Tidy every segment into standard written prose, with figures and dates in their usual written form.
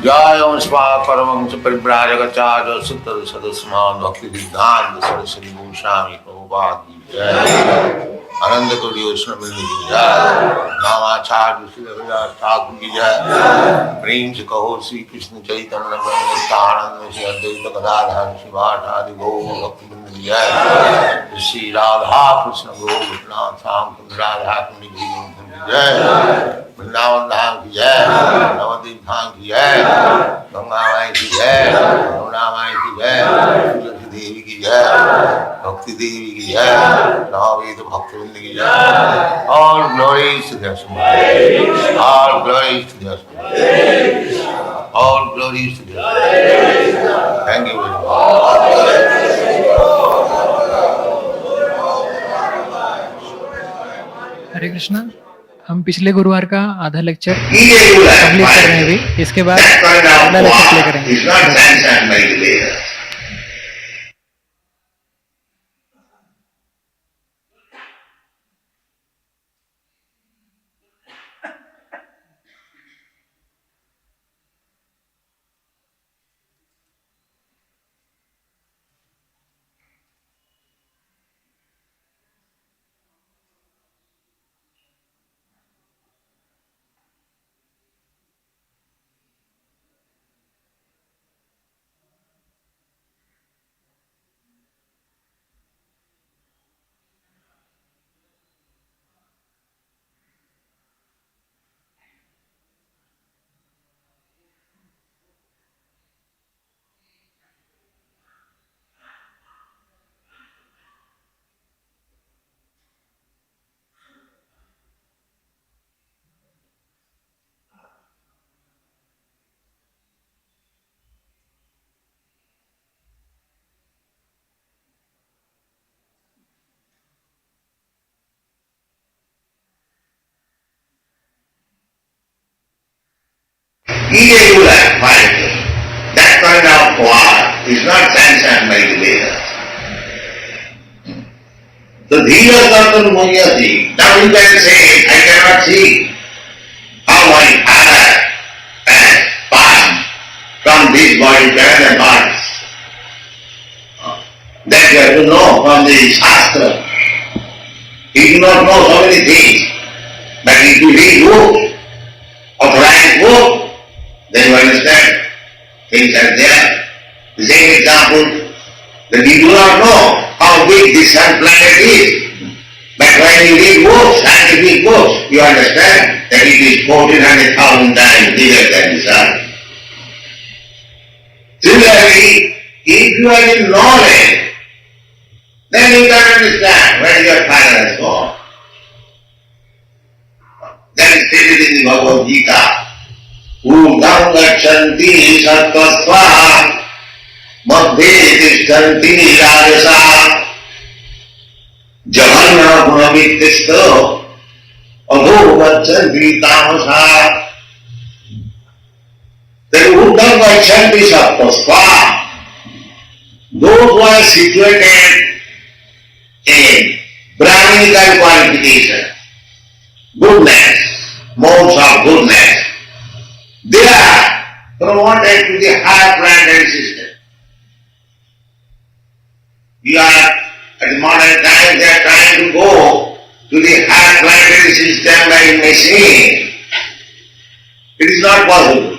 जय परमंश परिव्राजकाचार्य सुतर सदस्यमान भक्ति सिद्धांत सरस्वती गोस्वामी प्रभुपाद की जय। आनंद कोटि वैष्णव की जय। नामाचार्य श्री रविदास ठाकुर की जय। प्रेम से कहो श्री कृष्ण चैतन्य नित्यानंद श्री अद्वैत गदाधर शिवाठ आदि गौ भक्तवृंद की जय। श्री राधा कृष्ण गोपिनाथ श्याम राधा कुंड की जय। वृंदावन धाम की जय। नवद्वीप धाम की जय। गंगा माई की जय। यमुना माई की जय। तुलसी देवी की जय। भक्ति देवी की जय। नववेद भक्तवृंद की जय। All glories to their Supreme. All glories to their Supreme. All glories to their Supreme. Thank you very much. Hare Krishna. हम पिछले गुरुवार का आधा लेक्चर कंप्लीट कर रहे हैं अभी, इसके बाद अगला लेक्चर प्ले करेंगे। Irregular quality. That kind of war is not sanctioned by the Vedas. So Dhiya Kartan Munyati, now you can say, I cannot see how my father has passed from this body to another body. That you have to know from the Shastra. You do not know so many things, but if you read books, authorized book, then you understand things are there. The same example, that you do not know how big this sun planet is. But when you read books, scientific books, you understand that it is 1400,000 times bigger than the sun. Similarly, if you are in knowledge, then you can understand where your father has gone. That is stated in the Bhagavad-Gita. Udam gachanti sattva madhye tishthanti rajasa jahanna gunavittista adho gachanti tamasa. Then udam gachanti sattva, those who are situated in Brahminical qualification, goodness, modes of goodness, they are promoted to the higher planetary system. We are, at the modern time, they are trying to go to the higher planetary system by machine. It is not possible.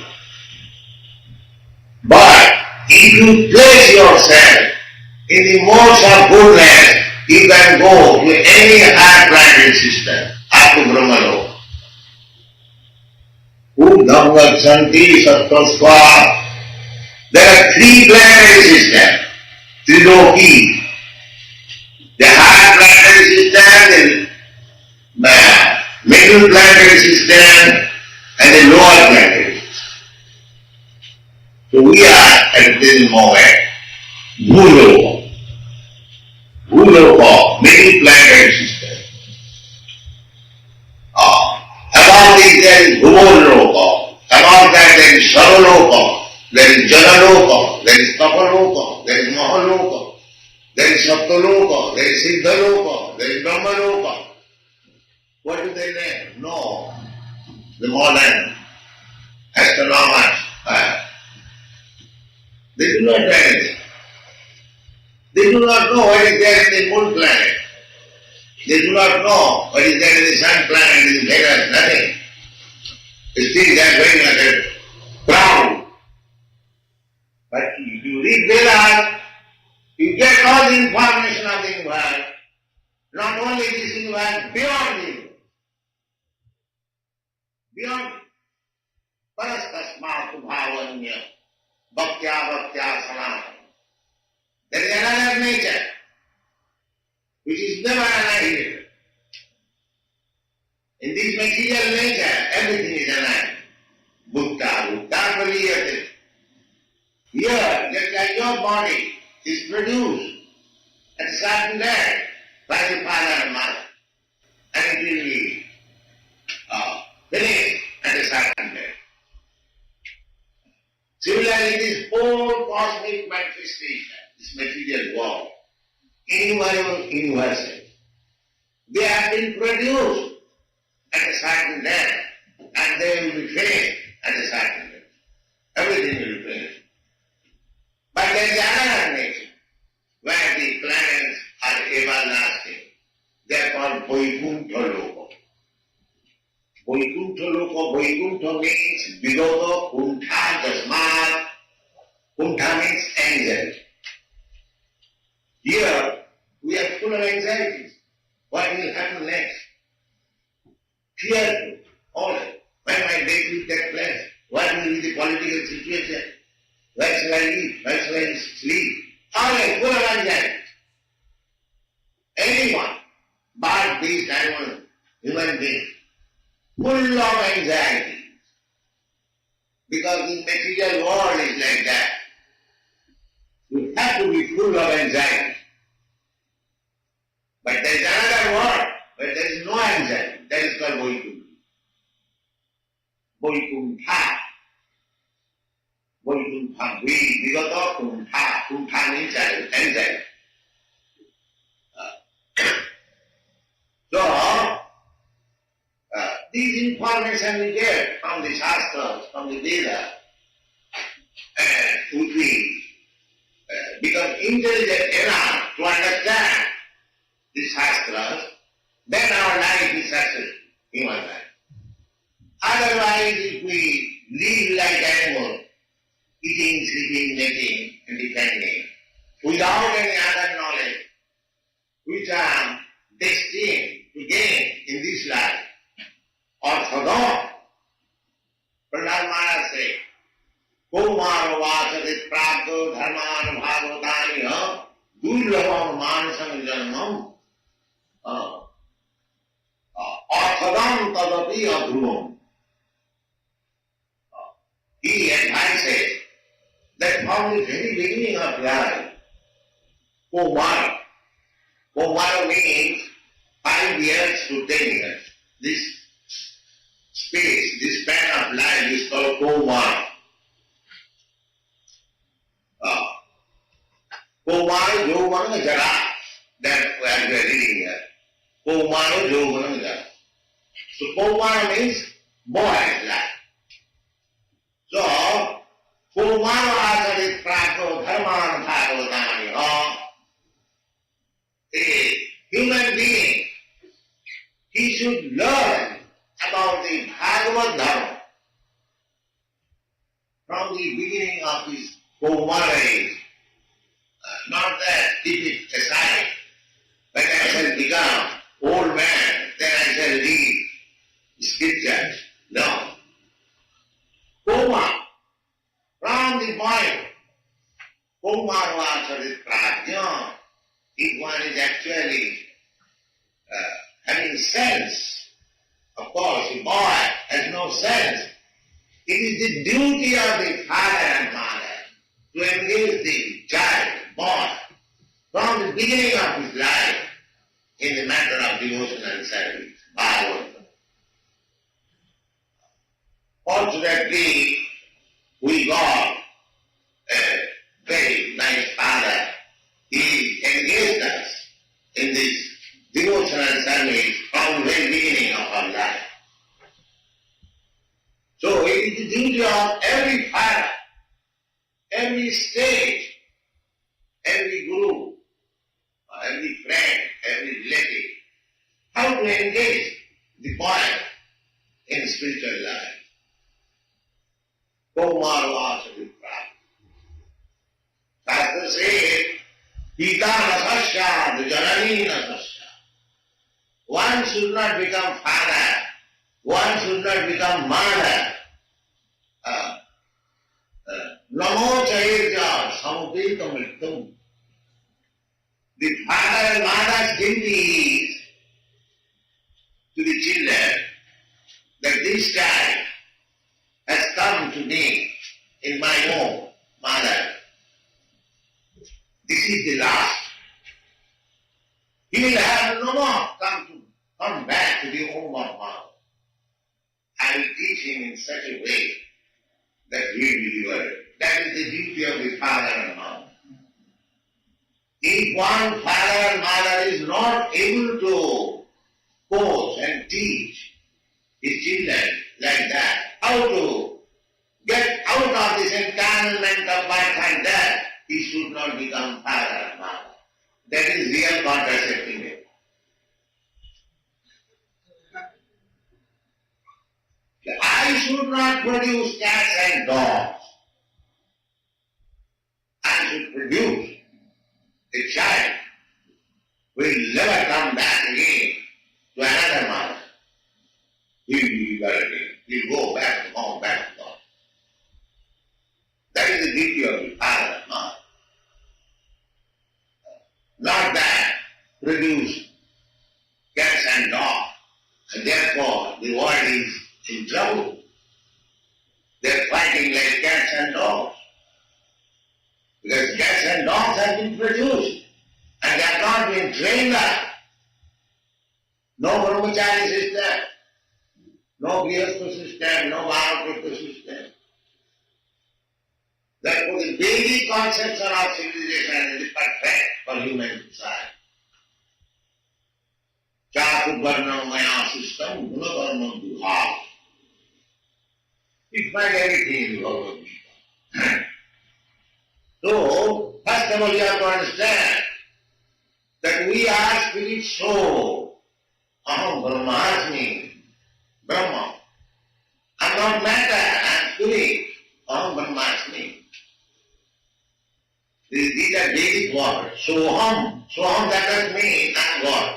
But if you place yourself in the modes of goodness, you can go to any higher planetary system, up to Brahmaloka. Udam gachanti sattva. There are three planetary systems, Triloki. The higher planetary system, the middle planetary system, and the lower planetary system. So we are at this moment, Bhuloka. Bhuloka, middle planetary system. Above this there is Bhuvoloka. Above that there is Sarvaloka. There is Janaloka. There is Tapaloka. There is Mahaloka. There is Saptaloka. There is Siddhaloka. There is Brahmaloka. What do they name? No. The modern astronomers, they do not know anything. They do not know what is there in the moon planet. They do not know what is there in the sun planet, in the Vedas, nothing. Still they are going like a proud. But if you read Vedas, you get all the information of the universe. Not only this universe, beyond the universe. Beyond Parastasmatu Bhavanya, Bhaktya Sanatana. There is another nature which is never annihilated. In this material nature, everything is annihilated. Bhutta Pariyate. Here, just like your body is produced at a certain day by the father and mother, and it will be Similarly, this whole cosmic manifestation, this material world, universal, they have been produced at a certain level and they will be finished at a certain level. Everything will be finished. But there is another nature where the planets are everlasting. They are called Vaikuntha Loka. Vaikuntha Loka, Vaikuntha means Vidota Kuntha Jasmat. Kuntha means anxiety. Here we are full of anxieties. What will happen next? Fearful, always. When my death will take place? What will be the political situation? Where shall I live? Where shall I sleep? Always full of anxiety. Anyone, bird, beast, animal, human being, full of anxiety. Because the material world is like that. You have to be full of anxiety. But there is another world where there is no anxiety. That is called Vaikuntha. Vaikuntha. Vaikuntha. Vigata Kuntha. Kuntha means anxiety. So, these information we get from the Shastras, from the Vedas, and which we become intelligent enough to understand the Shastras, then our life is successful, human life. Otherwise, if we live like animals, eating, sleeping, making, and depending, without any other knowledge, which are destined to gain in this life, or forgot, Prahlad Maharaj said, Kumaro vasatit prapto dharman bhagavotani durlabam manasam janmam arthadam tadapi adhruvam. He advises that from the very beginning of life, Kumara means 5 years to 10 years. This space, this span of life is called Kumara. Kumara Jovana Jara. That's where we are reading here. Kumara Jovana Jara. So Kumara means boy's life. So Kumara Asarit Prato Dharman Bhagavatani. A human being, he should learn about the Bhagavad Dharma from the beginning of his Kumara age. Not that keep it aside. When I shall become old man, then I shall read scriptures. No. Kumar, from the point, Kumar Vasarit Prajna, if one is actually having sense, of course, a boy has no sense. It is the duty of the father and mother to engage the child, boy, from the beginning of his life in the matter of devotion and service. Bhagavad. Fortunately, we got a very nice father. He engaged us in this devotion and service from the very beginning of our life. So it is the duty of every father, every sage, every guru, every friend, every relative, how to engage the boy in spiritual life. Kumar Vasavi Prabhu. Shastra says, Pita Nasasya, the Janani Nasasya. One should not become father, one should not become mother. Namo Chayirja Samupita Mrittum. The father and mother's duty is to the children that this child has come to me in my home, mother. This is the last. He will have no more come back to the home of mother. I will teach him in such a way that he will be liberated. That is the duty of the father and mother. If one father and mother is not able to coach and teach his children like that, how to get out of this entanglement of birth and death, he should not become father and mother. That is real contraceptive. I should not produce cats and dogs. I should produce a child who will never come back again to another mother. He will be buried. He will go back to home, back to God. That is the duty of the father and mother. Not that produce cats and dogs, and therefore the world is in trouble. They are fighting like cats and dogs. Because cats and dogs have been produced and they have not been trained up. No brahmachari system, no grihastha system, no vanaprastha system. Therefore the basic conception of civilization is perfect for human society. Chaturvarna maya system, gunavarna duha. You find everything in Bhagavad-Gita. So, first of all you have to understand that we are spirit soul. Aham Brahmasmi, Brahma. I am not matter, I am spirit. Aham Brahmasmi. These are basic words. Soham. Soham that does mean I am God.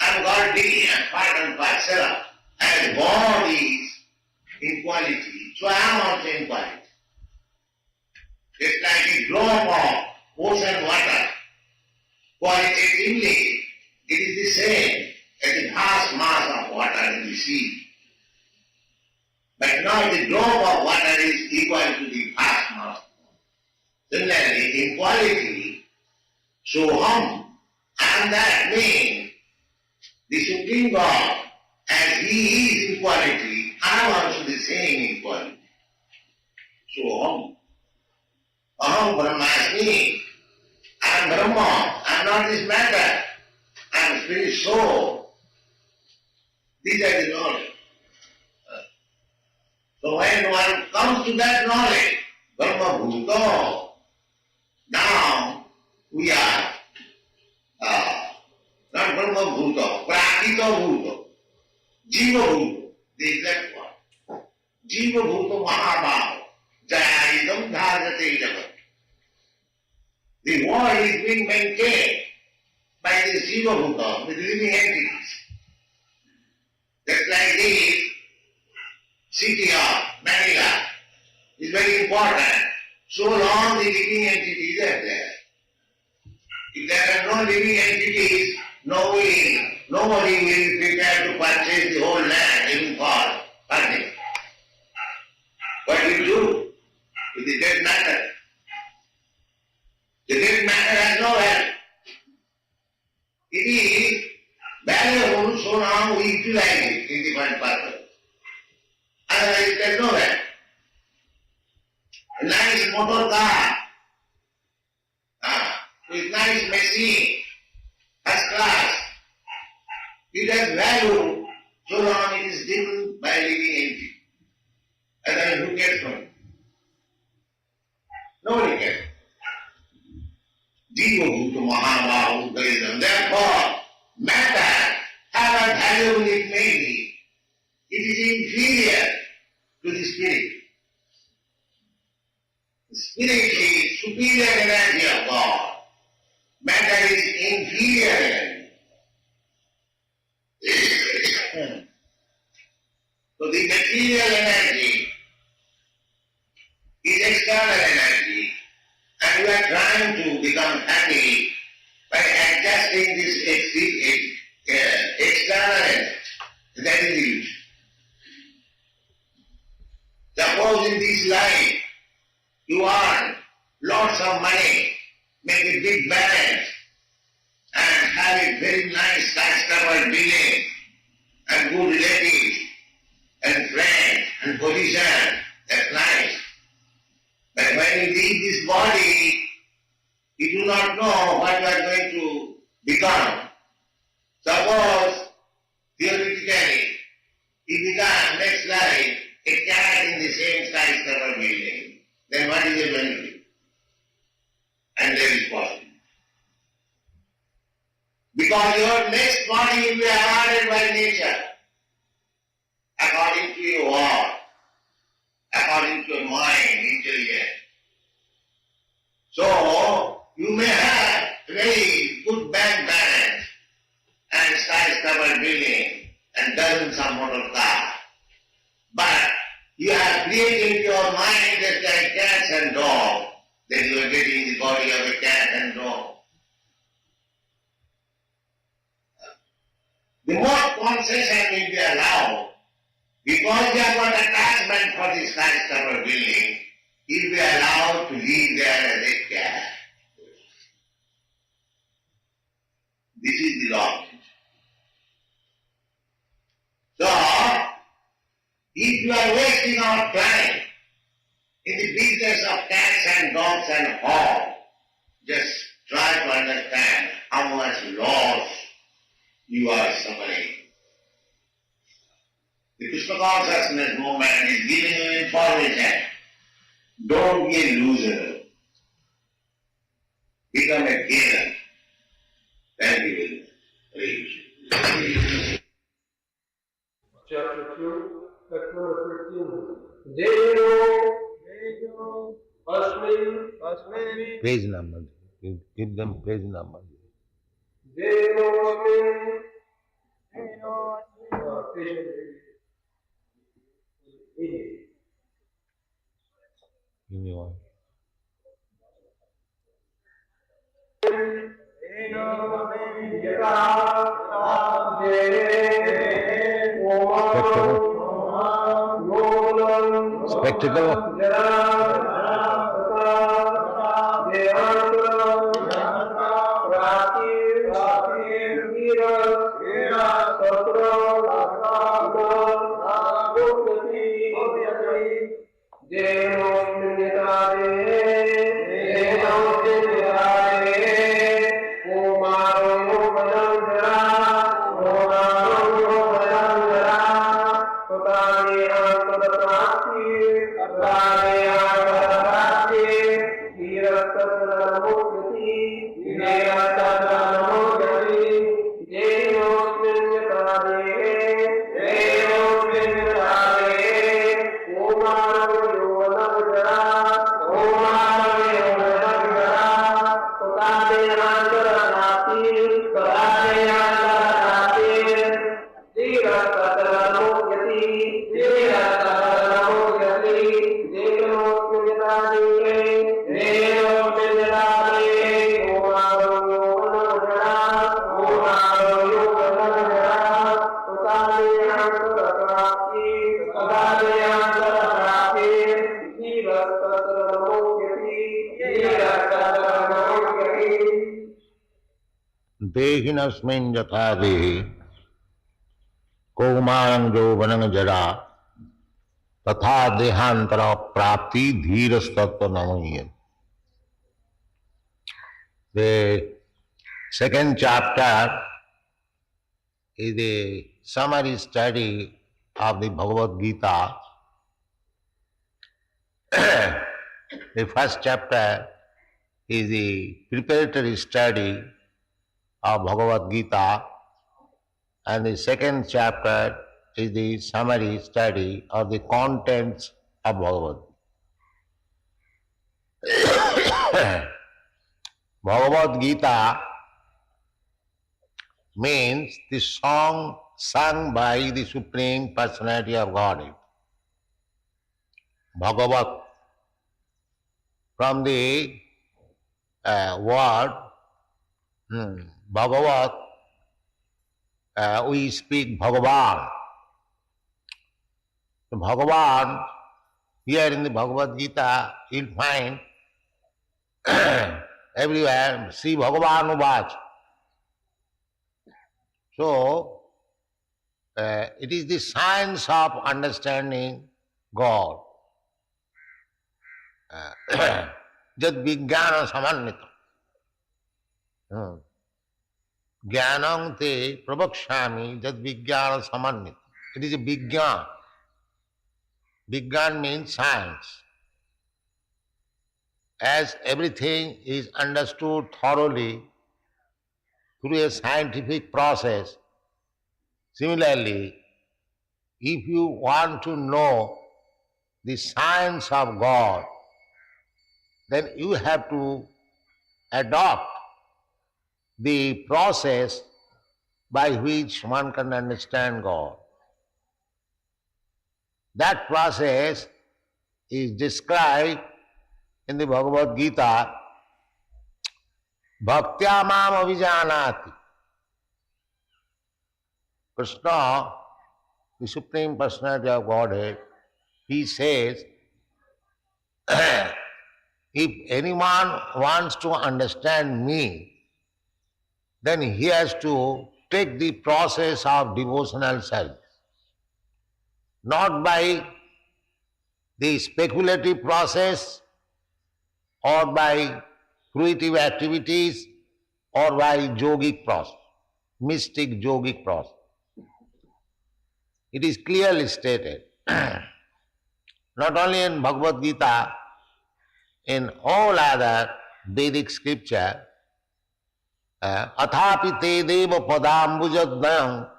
I am God being, I am part and parcel. As God is in quality, so I am also in quality. It's like a drop of ocean water. Qualitatively, it is the same as the vast mass of water in the sea. But not the drop of water is equal to the vast mass. Similarly, in quality, Soham, and that means the Supreme God, as He is in quality, I am also the same in quality. Soham. Aham Brahmasmi. I am Brahma. I am not this matter. I am spirit soul. These are the knowledge. So when one comes to that knowledge, Brahma Bhuto, now we are not Brahma Bhuto, Prakito Bhuto, Jiva Bhuto, the exact one. Jiva Bhuto Mahabhava, Jayidam Dhajate Jagat. The world is being maintained by this Jiva Bhuta, with living entities. Just like this city of Manila is very important. So long the living entities are there. If there are no living entities, nobody will be prepared to purchase the whole land even for purchase. What do you do with the dead matter? The dead matter has no value. It is valuable so long we utilize it in different purposes. Otherwise it has no value. A nice motor car, with nice machine, first class, it has value so long it is given by a living entity. Otherwise who cares for it? Nobody cares. Jiva Bhuta Mahabhava Uddharidam. Therefore, matter, however valuable it may be, it is inferior to the spirit. The spirit is superior energy of God. Matter is inferior energy. So the material energy is external energy, and we are trying to become happy by adjusting this external energy. That is illusion. Suppose in this life you earn lots of money, make a big balance, and have a very nice customer building, and good relatives, and friends, and position, that's nice. this body, you do not know what you are going to become. Suppose, theoretically, you become next life a cat in the same skyscraper building, then what is the benefit? And there is possible. Because your next body will be awarded by nature, according to your work, according to your mind, intelligence. So, you may have very good bank balance and skyscraper building and dozens of motor cars. But you have created your mind just like cats and dogs, that you are getting the body of a cat and dog. The more concession will be allowed, because you have got attachment for the skyscraper building, you'll be allowed to live there as a cat. This is the law. So, if you are wasting our time in the business of cats and dogs and all, just try to understand how much loss you are suffering. The Krishna consciousness movement is giving you information. Don't be a loser. Become a gainer. Then you will reach. Chapter 2, text number 13. Deyo Asmin Page number. Give them page number. Deyo Asmin page 80. Give me one. Spectacle. Dehinasmin yatha dehi Kaumarang jovanang jara Tatha dehantara prapti dhirastattva namayam. The second chapter is a summary study of the Bhagavad-Gita. The first chapter is the preparatory study of Bhagavad-Gita, and the second chapter is the summary study of the contents of Bhagavad-Gita. Bhagavad-Gita means the song sung by the Supreme Personality of Godhead. Bhagavat, from the word Bhagavat, we speak Bhagavan. So Bhagavan, here in the Bhagavad Gita, you'll find everywhere, Sri Bhagavan Uvach. So, it is the science of understanding God. jad vijnana samannita. Jnanam te pravakshami jad vijnana samannita. It is a vijnana. Vijnana means science. As everything is understood thoroughly through a scientific process, similarly, if you want to know the science of God, then you have to adopt the process by which one can understand God. That process is described in the Bhagavad-Gita, Bhaktya mam avijanati. Krishna, the Supreme Personality of Godhead, he says, if anyone wants to understand me, then he has to take the process of devotional service. Not by the speculative process or by fruitive activities or by yogic process, mystic yogic process. It is clearly stated, not only in Bhagavad-Gita, in all other Vedic scripture, athapi te deva padambujadnayam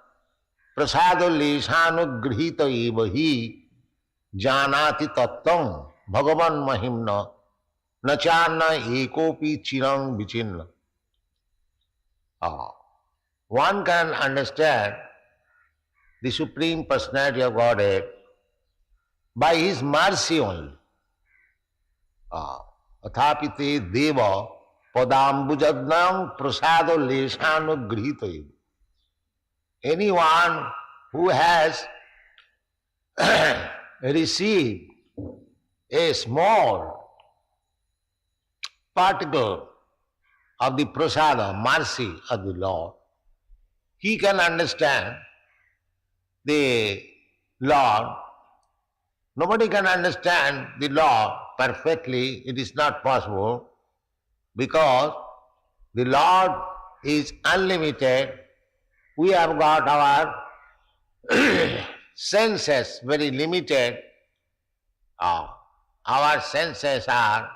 prasado leshanugrhita eva hi janati tattvam bhagavan mahimna nachana ekopi chirang vichinna. One can understand the Supreme Personality of Godhead by His mercy only. Athapi te deva padambujadnam prasado leshanugrhita. Anyone who has received a small particle of the prasada, mercy of the Lord, he can understand the Lord. Nobody can understand the Lord perfectly. It is not possible because the Lord is unlimited. We have got our senses very limited. Our senses are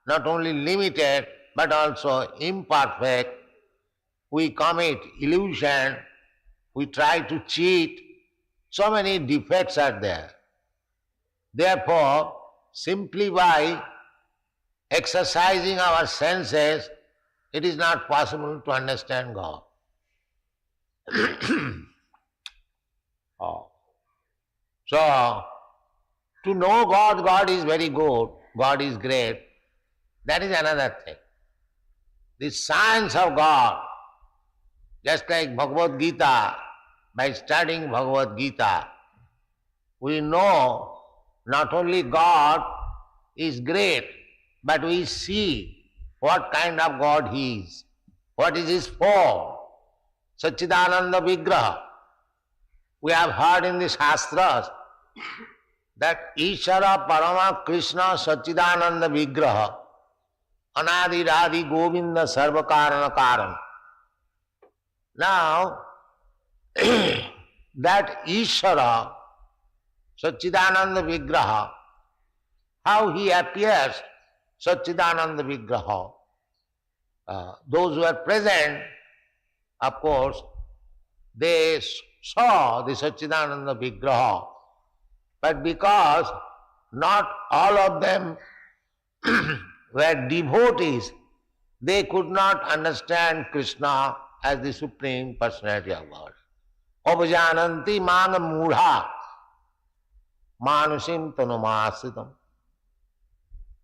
not only limited but also imperfect. We commit illusion, we try to cheat. So many defects are there. Therefore, simply by exercising our senses, it is not possible to understand God. So, to know God, God is very good, God is great, that is another thing. The science of God, just like Bhagavad-Gita, by studying Bhagavad-Gita, we know not only God is great, but we see what kind of God He is, what is His form, Satchidananda Vigraha. We have heard in the Shastras that Ishara Parama Krishna Satchidananda Vigraha Anadi Radhi Govinda Sarva Karana Karan. Now, that Ishara Satchidananda Vigraha, how he appears, Satchidananda Vigraha. Those who are present, of course, they saw the Satchidananda Vigraha, but because not all of them were devotees, they could not understand Krishna as the Supreme Personality of God. Avajananti mana mudha manusim tanumasitam.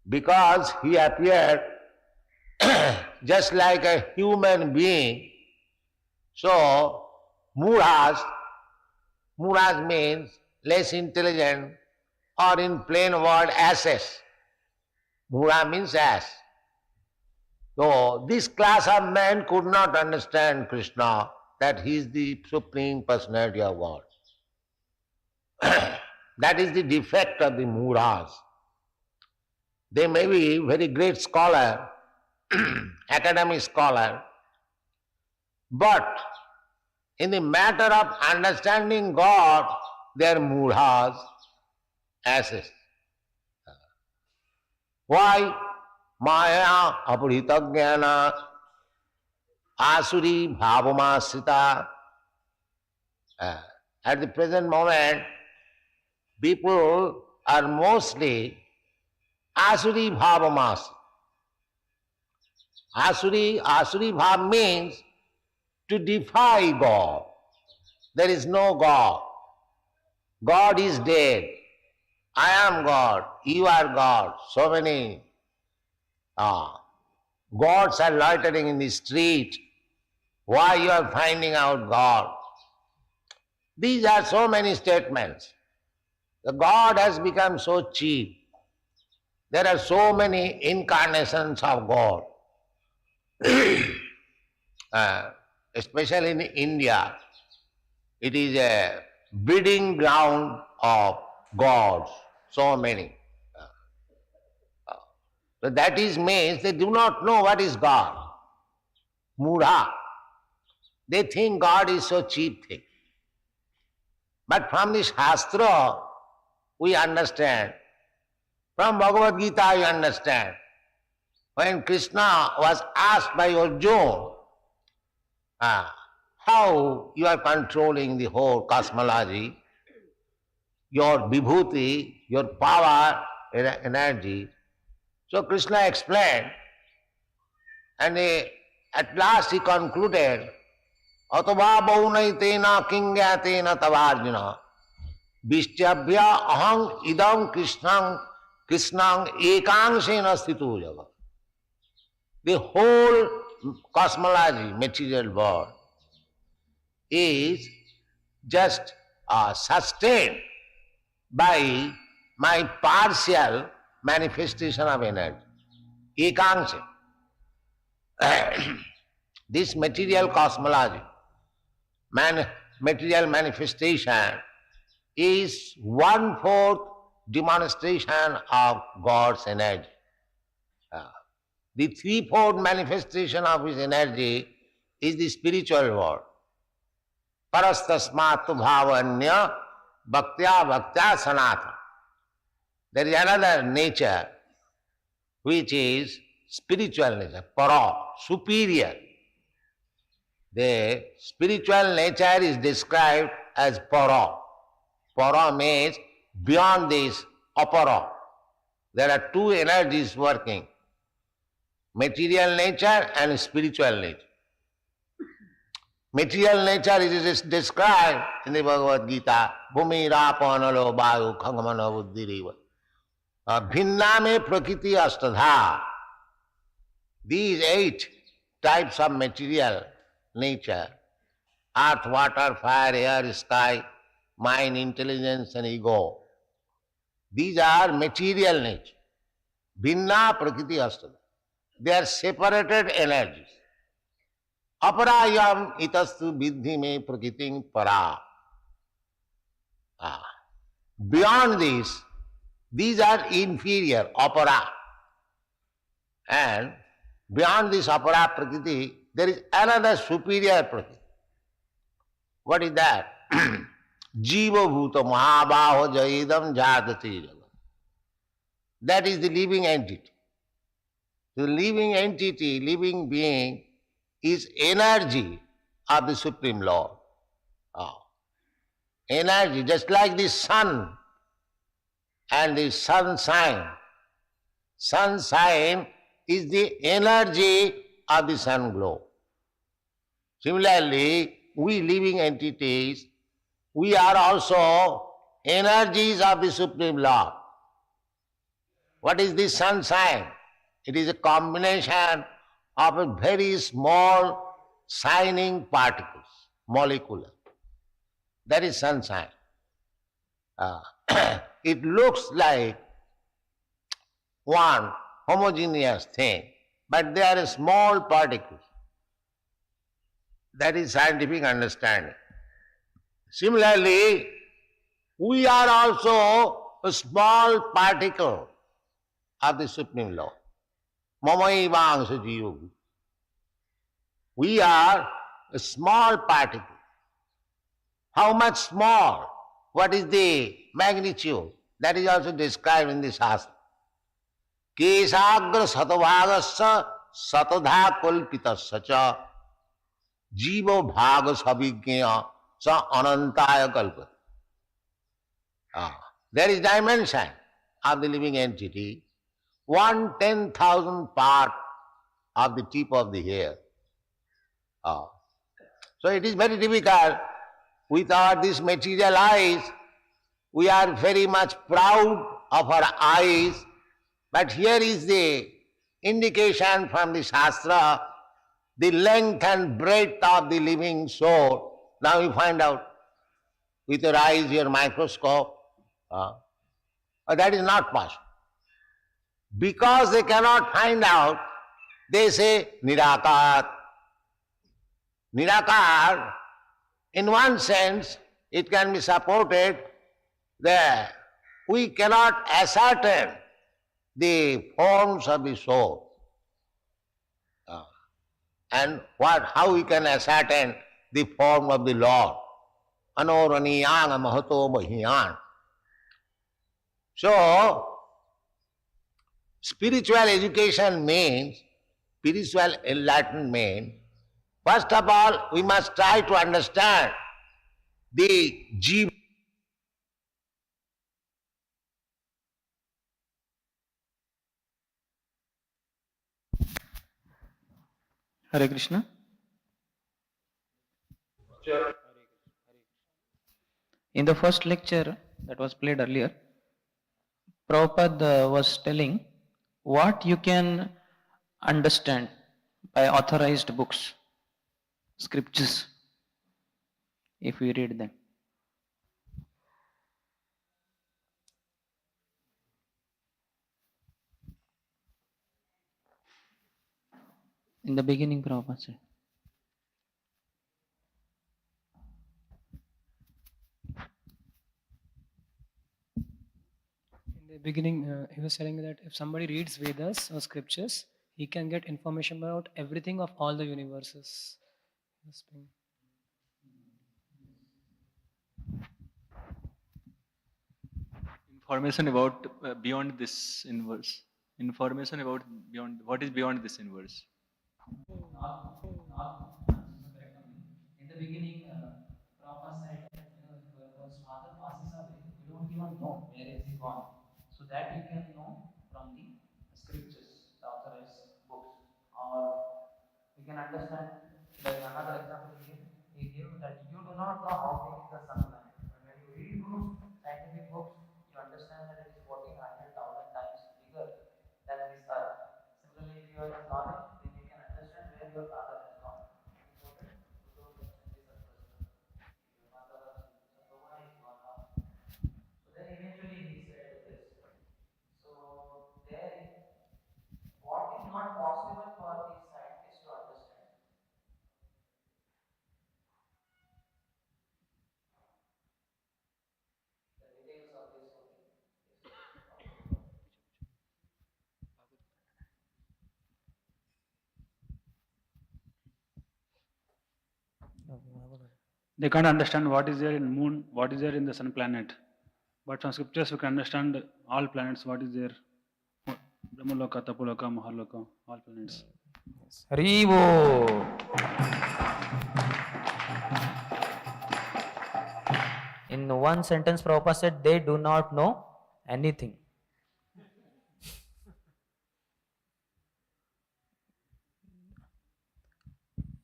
Because he appeared just like a human being, so mudhas means less intelligent, or in plain word, asses. Mudha means ass. So this class of men could not understand Krishna, that he is the Supreme Personality of God. That is the defect of the mudhas. They may be very great scholar, academic scholar, but in the matter of understanding God, they are mudhas, asses. Why? Maya apurita jnana asuri bhavamasita. At the present moment, people are mostly asuri bhavamasita. Asuri bhav means to defy God. There is no God. God is dead. I am God. You are God. So many gods are loitering in the street. Why you are finding out God? These are so many statements. The God has become so cheap. There are so many incarnations of God. Especially in India, it is a breeding ground of gods, so many. So that is means they do not know what is God. Mudha. They think God is so cheap thing. But from the Shastra, we understand. From Bhagavad-Gita, you understand. When Krishna was asked by Arjuna, how you are controlling the whole cosmology, your vibhuti, your power, energy. So Krishna explained, and at last he concluded, Atava baunaitena kingyatena tavarjuna Vishtyabhya aham idam krishnang ekangsena sthitu jagat. The whole cosmology, material world, is just sustained by my partial manifestation of energy. Ekangsha. This material cosmology, material manifestation is 1/4 demonstration of God's energy. The 3/4 manifestation of His energy is the spiritual world. Parastasmatu bhavanya bhaktya sanatana. There is another nature which is spiritual nature, para, superior. The spiritual nature is described as para. Para means beyond this, apara. There are two energies working, material nature and spiritual nature. Material nature is described in the Bhagavad-Gita, bhumi rapanalo vayu khangamana buddhiriva. Bhinna me prakriti astadha. These 8 types of material nature, earth, water, fire, air, sky, mind, intelligence and ego. These are material nature. Bhinna prakriti astadha. They are separated energies. Aparayam itastu vidhi me prakriting para. Beyond this, these are inferior, apara. And beyond this apara prakriti, there is another superior prakriti. What is that? Jiva bhuta mahabaho jaidam jadati jagat. That is the living entity. The living entity, living being, is energy of the Supreme Lord. Energy, just like the sun and the sunshine. Sunshine is the energy of the sun glow. Similarly, we living entities, we are also energies of the Supreme Lord. What is this sunshine? It is a combination of a very small shining particles, molecular. That is sunshine. It looks like one homogeneous thing, but they are small particles. That is scientific understanding. Similarly, we are also a small particle of the Supreme Law. Mamaivangsa jiva. We are a small particle. How much small? What is the magnitude? That is also described in the Shastra. Kesagra satavagasya satadha kulpitasya cha jiva bhaga sabhignya sa anantaya kalpata. There is dimension of the living entity, 1/10,000 part of the tip of the hair. So it is very difficult. With our this material eyes, we are very much proud of our eyes, but here is the indication from the Shastra, the length and breadth of the living soul. Now you find out with your eyes, your microscope, that is not possible. Because they cannot find out, they say Nirakar. Nirakar, in one sense, it can be supported that we cannot ascertain the forms of the soul. And how we can ascertain the form of the Lord. Anoraniyanga mahato mahiyan. So, spiritual education means, spiritual enlightenment, first of all, we must try to understand the jiva. Hare Krishna. In the first lecture that was played earlier, Prabhupada was telling what you can understand by authorized books, scriptures, if we read them. In the beginning, Prabhupada said. In the beginning, he was telling that if somebody reads Vedas or scriptures, he can get information about everything of all the universes. Information about beyond this inverse. Information about beyond what is beyond this inverse. In the beginning, Prabhupada said, if one's father passes away, we don't even know where is he gone. So that you can know from the scriptures, the authorized books. Or we can understand, like another example he gave that you do not know how big is the sun planet. But when you read books, scientific books, you understand that it is 1,400,000 times bigger than this earth. Similarly, if you have knowledge, then you can understand where your father has gone. So then eventually he said this. So there, what is not possible for the scientists to understand? The details of this only. They can't understand what is there in moon, what is there in the sun planet. But from scriptures we can understand all planets, what is there. Brahmaloka, Tapaloka, Mahaloka, all planets. Harivo! In one sentence, Prabhupada said they do not know anything.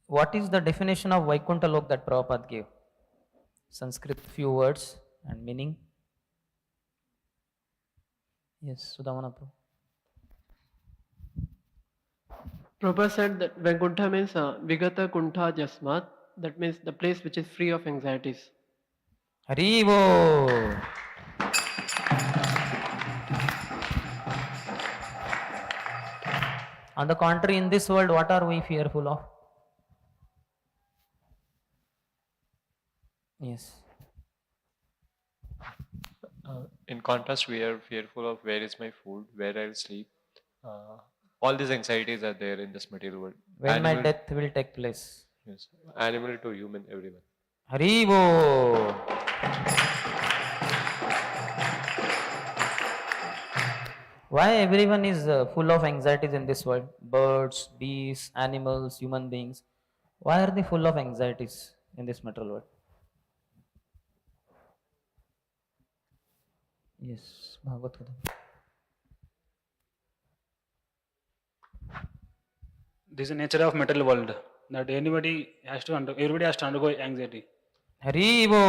What is the definition of Vaikuntha Lok that Prabhupada gave? Sanskrit, few words and meaning. Yes, Sudhamana Prabhu. Prabhupada said that Vaikuntha means Vigata Kuntha Jasmat, that means the place which is free of anxieties. Harivo! On the contrary, in this world, what are we fearful of? Yes. In contrast, we are fearful of where is my food, where I'll sleep. All these anxieties are there in this material world. When my death will take place. Yes, animal to human, everyone. Haribo. Why everyone is full of anxieties in this world? Birds, beasts, animals, human beings. Why are they full of anxieties in this material world? Yes, Bhagavad-Gita. This is the nature of material world, that everybody has to undergo anxiety. Haribo.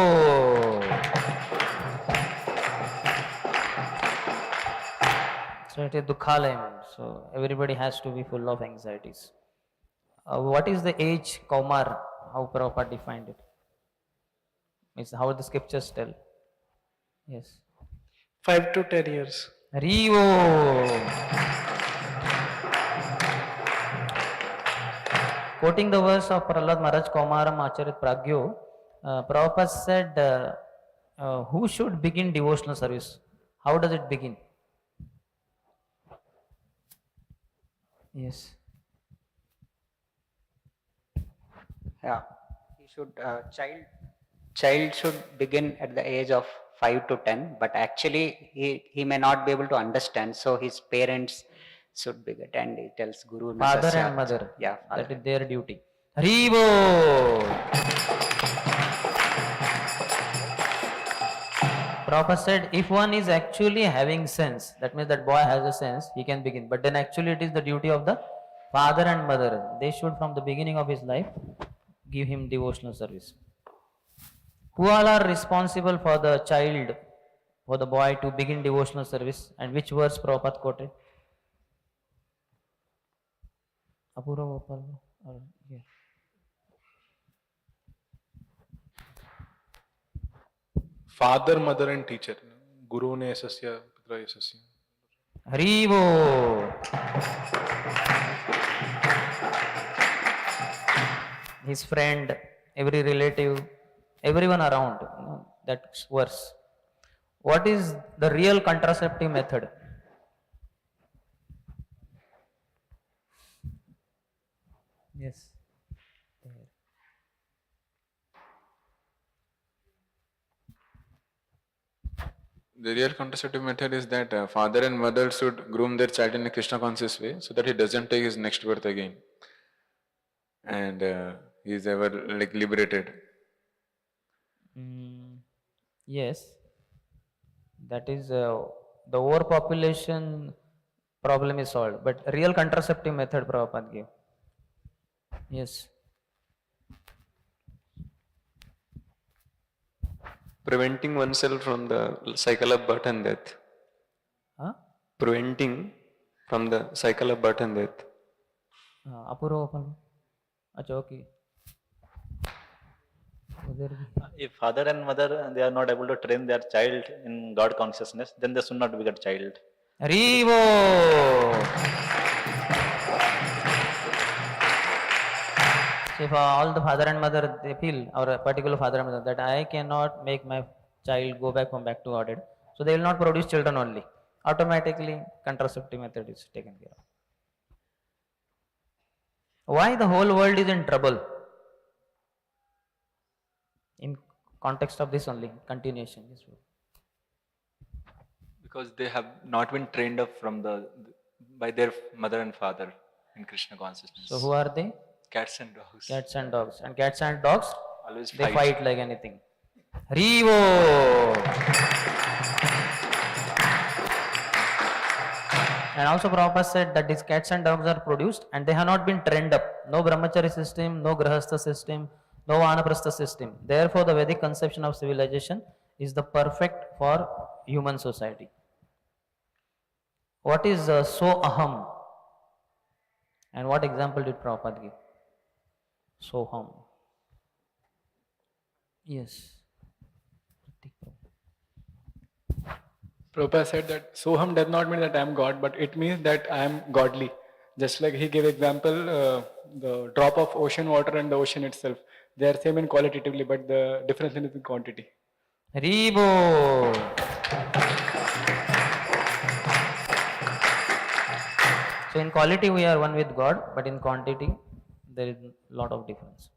So it is Dukhalayam. So everybody has to be full of anxieties. What is the age Kaumar? How Prabhupada defined it? It's how the scriptures tell. Yes. 5 to 10 years. Haribo. Quoting the verse of Prahlad Maharaj, Kaumaram Acharit Pragyo, Prabhupada said, who should begin devotional service? How does it begin? Yes. Yeah, he should child should begin at the age of 5 to 10, but actually he may not be able to understand, so his parents should begin, and he tells Guru Father Nasasya. and mother. Yeah, That is their duty. Haribo. Prabhupada said, if one is actually having sense, that means that boy has a sense, he can begin. But then actually it is the duty of the father and mother. They should from the beginning of his life give him devotional service. Who all are responsible for the child, for the boy to begin devotional service, and which verse Prabhupada quoted? Apurva Gopal, or yeah. Father, mother and teacher. Guru ne yasasya, pitra yasasya. Haribo. His friend, every relative, everyone around, that verse. What is the real contraceptive method? Yes. The real contraceptive method is that father and mother should groom their child in a Krishna conscious way so that he doesn't take his next birth again. And he is ever like liberated. Yes. That is the overpopulation problem is solved. But real contraceptive method Prabhupada gave. Yes. Preventing oneself from the cycle of birth and death. Huh? Preventing from the cycle of birth and death. Apurva. Acha, okay. If father and mother they are not able to train their child in God consciousness, then they should not beget child. Haribo. So if all the father and mother they feel, or a particular father and mother, that I cannot make my child go back to Godhead, so they will not produce children only. Automatically contraceptive method is taken care of. Why the whole world is in trouble? In context of this only, continuation. Because they have not been trained up by their mother and father in Krishna consciousness. So who are they? Cats and dogs. Cats and dogs. And cats and dogs always they fight like anything. Haribo. And also Prabhupada said that these cats and dogs are produced and they have not been trained up. No brahmachari system, no grahastha system, no vanaprastha system. Therefore the Vedic conception of civilization is the perfect for human society. What is so aham? And what example did Prabhupada give? Soham. Yes. Prabhupada said that Soham does not mean that I am God, but it means that I am godly. Just like he gave example, the drop of ocean water and the ocean itself. They are same in qualitatively, but the difference is in quantity. Haribo. So in quality we are one with God, but in quantity there is a lot of difference.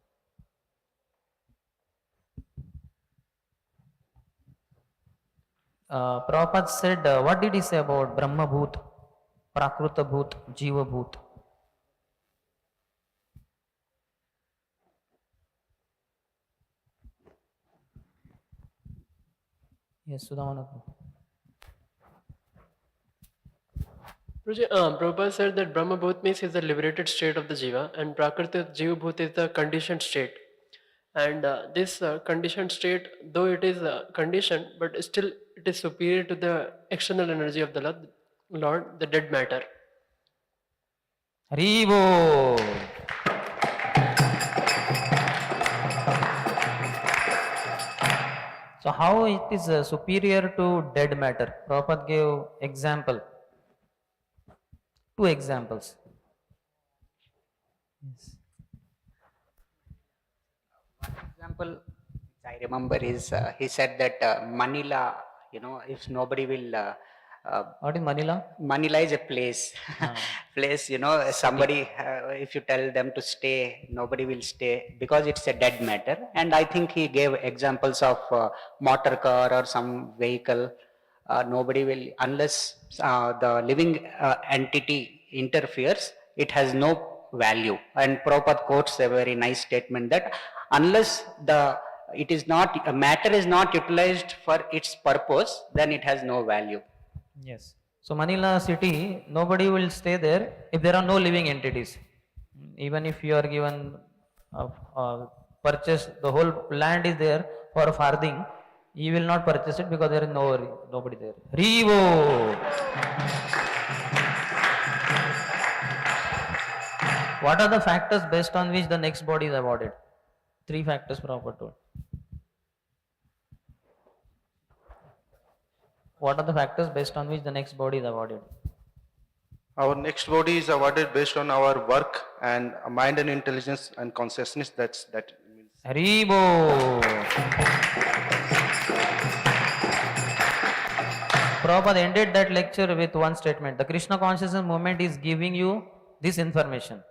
Prabhupada said, what did he say about Brahma Bhoot, Prakruta Bhoot, Jiva Bhoot? Yes, Sudhamana. Prabhupada said that Brahma Bhut means is the liberated state of the Jiva, and Prakriti Jiva Bhut is the conditioned state. And this conditioned state, though it is conditioned, but still it is superior to the external energy of the Lord, the dead matter. Haribo! So how it is superior to dead matter? Prabhupada gave example. 2 examples. Yes. One example which I remember is he said that Manila, if nobody will. What is Manila? Manila is a place. Place, somebody, if you tell them to stay, nobody will stay because it's a dead matter. And I think he gave examples of motor car or some vehicle. Nobody will, unless the living entity interferes, it has no value. And Prabhupada quotes a very nice statement that unless matter is not utilized for its purpose, then it has no value. Yes. So Manila city, nobody will stay there if there are no living entities. Even if you are given purchase, the whole land is there for a farthing, you will not purchase it because there is nobody there. Rivo! What are the factors based on which the next body is awarded? 3 factors Prabhupada told. What are the factors based on which the next body is awarded? Our next body is awarded based on our work and mind and intelligence and consciousness. That means. Haribo! Prabhupada ended that lecture with one statement. The Krishna consciousness movement is giving you this information.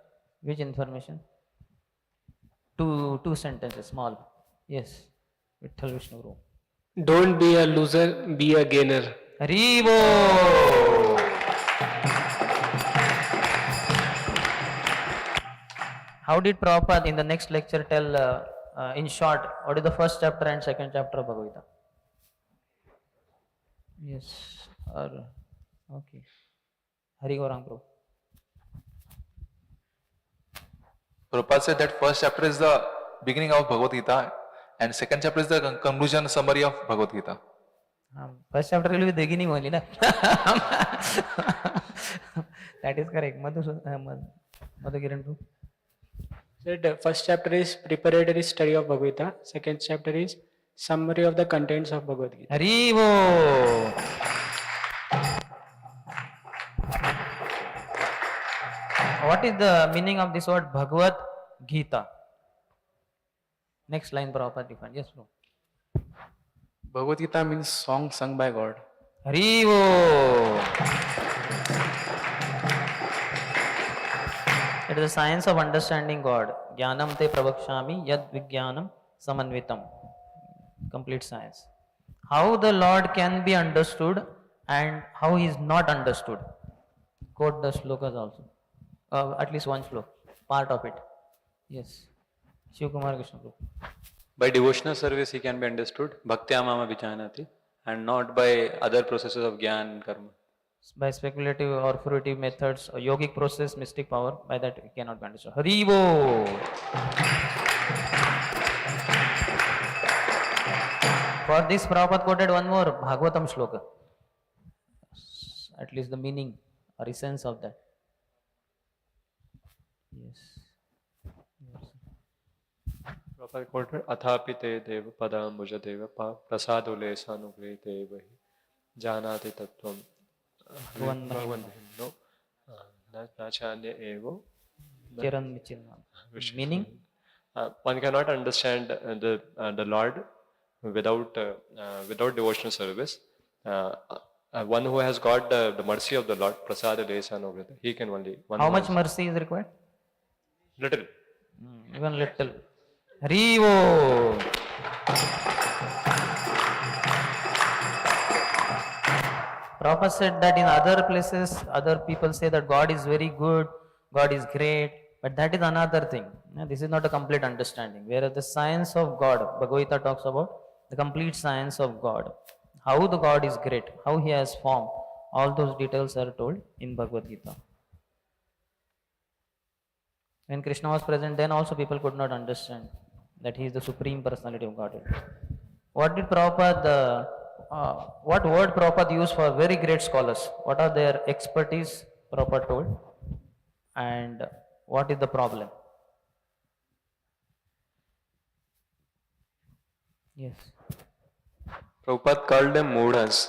Which information? Two sentences, small. Yes. Vitthal Vishnu Guru. Don't be a loser, be a gainer. Haribo! How did Prabhupada in the next lecture tell, in short, what is the first chapter and second chapter of Bhagavad-Gita? Yes. Okay. Hari Gaurang Prabhu. Prabhupada said that first chapter is the beginning of Bhagavad-Gita and second chapter is the conclusion summary of Bhagavad-Gita. First chapter will be the beginning only, na? That is correct. Madhukiran Prabhu. Said first chapter is preparatory study of Bhagavad-Gita. Second chapter is summary of the contents of Bhagavad-Gita. Haribo! What is the meaning of this word Bhagavad-Gita? Next line Prabhupada defined. Yes, bro. Bhagavad-Gita means song sung by God. Haribo! It is the science of understanding God. Jnanam te pravakshami yad vijnanam samanvitam. Complete science. How the Lord can be understood and how he is not understood. Quote the slokas also. At least one slok. Part of it. Yes. Shiv Kumar Krishna Prabhu. By devotional service he can be understood. Bhaktya mama vijanati. And not by other processes of jnana and karma. By speculative or fruitive methods, or yogic process, mystic power, by that it cannot be understood. Haribo! For this Prabhupada quoted one more Bhagavatam shloka. At least the meaning or essence of that. Yes. Prabhupada quoted Athapi te deva padam bhuja deva prasado lesanugre deva janati tattvam bhagavandhino nachanya evo. Meaning? One cannot understand the Lord without devotional service. One who has got the mercy of the Lord, prasada lesanugrita, he can only. How much mercy is required? Little. Even little. Hare. Prabhupada said that in other places, other people say that God is very good, God is great, but that is another thing. This is not a complete understanding. Whereas the science of God, Bhagavad-Gita talks about the complete science of God. How the God is great, how He has formed, all those details are told in Bhagavad-Gita. When Krishna was present, then also people could not understand that He is the Supreme Personality of Godhead. What did Prabhupada, what word Prabhupada used for very great scholars? What are their expertise, Prabhupada told? And what is the problem? Yes. Prabhupada called them mudhas.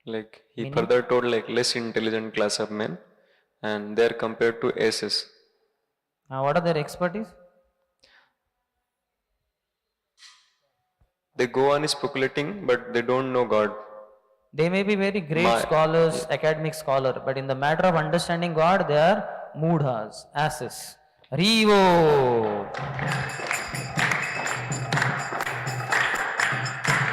Like he Meaning? further told like less intelligent class of men, and they are compared to asses. What are their expertise? They go on speculating, but they don't know God. They may be very great scholars, academic scholar, but in the matter of understanding God, they are mudhas, asses. Hare.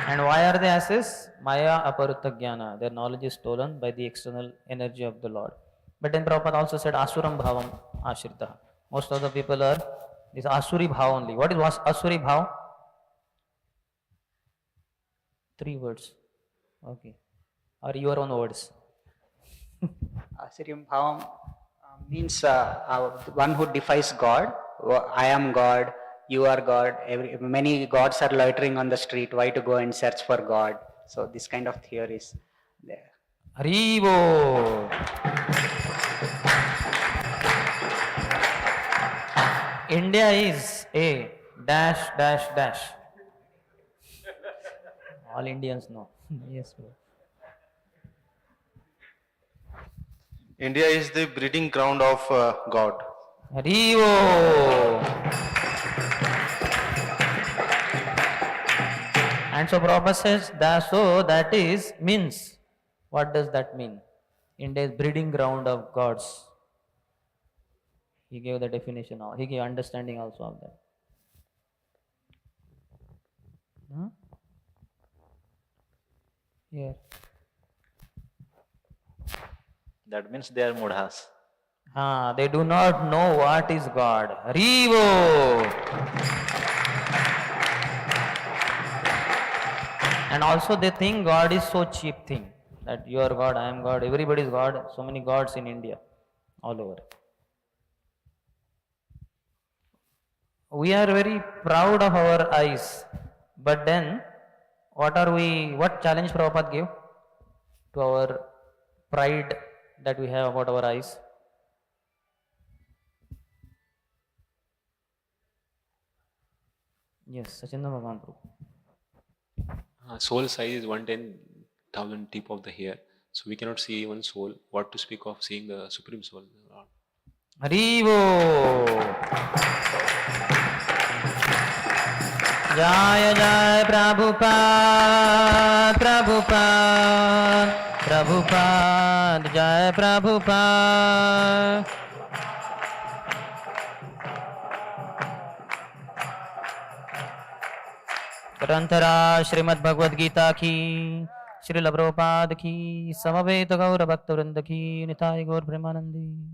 And why are they asses? Maya aparutta jnana. Their knowledge is stolen by the external energy of the Lord. But then Prabhupada also said asuram bhavam ashrita. Most of the people are this asuri bhav only. What is asuri bhav? 3 words. Okay. Or your own words. Asirim Bhavam means one who defies God. I am God, you are God. Many gods are loitering on the street. Why to go and search for God? So this kind of theories there. Haribo. India is a dash dash dash. All Indians know. Yes, bro. India is the breeding ground of God. Haribo. And so Prabhupada says that, so that is means. What does that mean? India is breeding ground of gods. He gave the definition. He gave understanding also of that. Huh? Here. That means they are mudhas. They do not know what is God. Haribo. And also they think God is so cheap thing. That you are God, I am God, everybody is God. So many gods in India, all over. We are very proud of our eyes. But then, what challenge Prabhupada gave to our pride that we have about our eyes? Yes, Sachinda Bhagavan Prabhu. Soul size is 110,000 tip of the hair. So we cannot see even soul. What to speak of seeing the Supreme Soul? Haribo. Jaya Jaya Prabhupada, Prabhupada, Prabhupada, Jaya Prabhupada. ग्रंथराज श्रीमद् भगवद गीता की, श्रील प्रभुपाद की, समवेत गौर भक्त वृंद की, निताय गौर प्रेमानंदी।